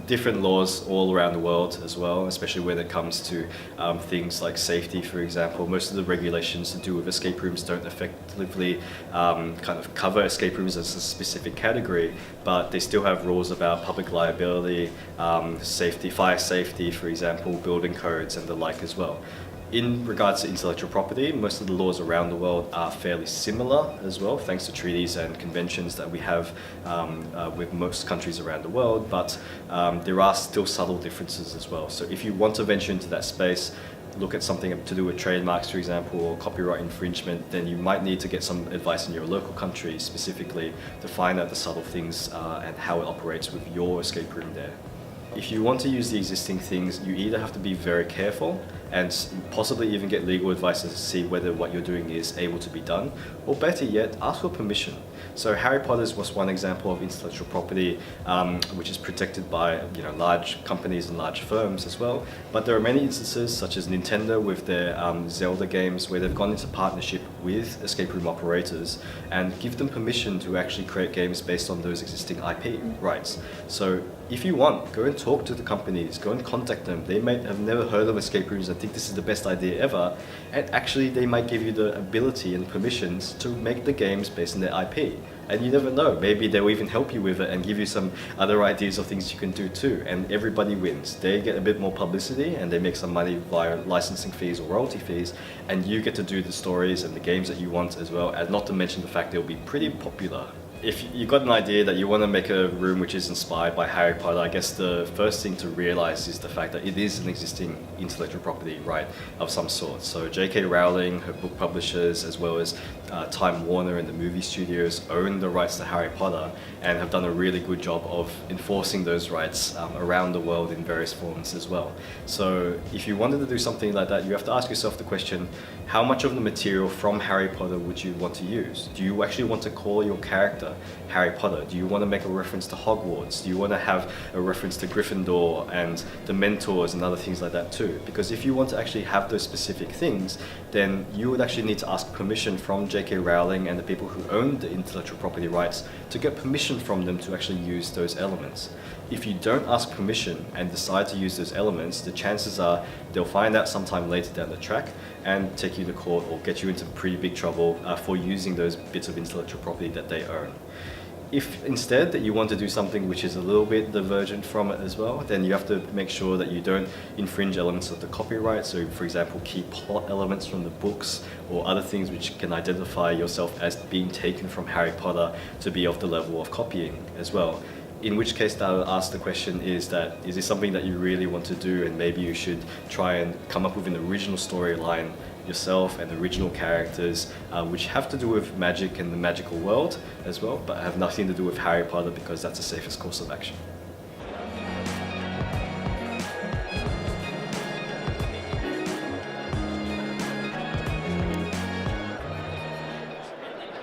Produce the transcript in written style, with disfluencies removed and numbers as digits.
different laws all around the world as well, especially when it comes to things like safety, for example. Most of the regulations to do with escape rooms don't effectively kind of cover escape rooms as a specific category, but they still have rules about public liability, safety, fire safety, for example, building codes and the like as well. In regards to intellectual property, most of the laws around the world are fairly similar as well, thanks to treaties and conventions that we have with most countries around the world, but there are still subtle differences as well. So if you want to venture into that space, look at something to do with trademarks, for example, or copyright infringement, then you might need to get some advice in your local country specifically to find out the subtle things and how it operates with your escape room there. If you want to use the existing things, you either have to be very careful and possibly even get legal advice to see whether what you're doing is able to be done, or better yet, ask for permission. So Harry Potter's was one example of intellectual property which is protected by large companies and large firms as well. But there are many instances, such as Nintendo with their Zelda games, where they've gone into partnership with escape room operators and give them permission to actually create games based on those existing IP rights. So if you want, go and talk to the companies, go and contact them. They might have never heard of escape rooms and think this is the best idea ever, and actually they might give you the ability and permissions to make the games based on their IP. And you never know, maybe they'll even help you with it and give you some other ideas of things you can do too, and everybody wins. They get a bit more publicity and they make some money via licensing fees or royalty fees, and you get to do the stories and the games that you want as well, and not to mention the fact they'll be pretty popular. If you've got an idea that you want to make a room which is inspired by Harry Potter, I guess the first thing to realize is the fact that it is an existing intellectual property right of some sort. So J.K. Rowling, her book publishers, as well as Time Warner and the movie studios own the rights to Harry Potter and have done a really good job of enforcing those rights around the world in various forms as well. So if you wanted to do something like that, you have to ask yourself the question, how much of the material from Harry Potter would you want to use? Do you actually want to call your character Harry Potter? Do you want to make a reference to Hogwarts? Do you want to have a reference to Gryffindor and the Mentors and other things like that too? Because if you want to actually have those specific things, then you would actually need to ask permission from J.K. Rowling and the people who own the intellectual property rights to get permission from them to actually use those elements. If you don't ask permission and decide to use those elements, the chances are they'll find out sometime later down the track and take you to court or get you into pretty big trouble for using those bits of intellectual property that they own. If instead that you want to do something which is a little bit divergent from it as well, then you have to make sure that you don't infringe elements of the copyright. So for example, key plot elements from the books or other things which can identify yourself as being taken from Harry Potter to be of the level of copying as well. In which case, I would ask the question is this something that you really want to do, and maybe you should try and come up with an original storyline yourself and original characters which have to do with magic and the magical world as well, but have nothing to do with Harry Potter, because that's the safest course of action.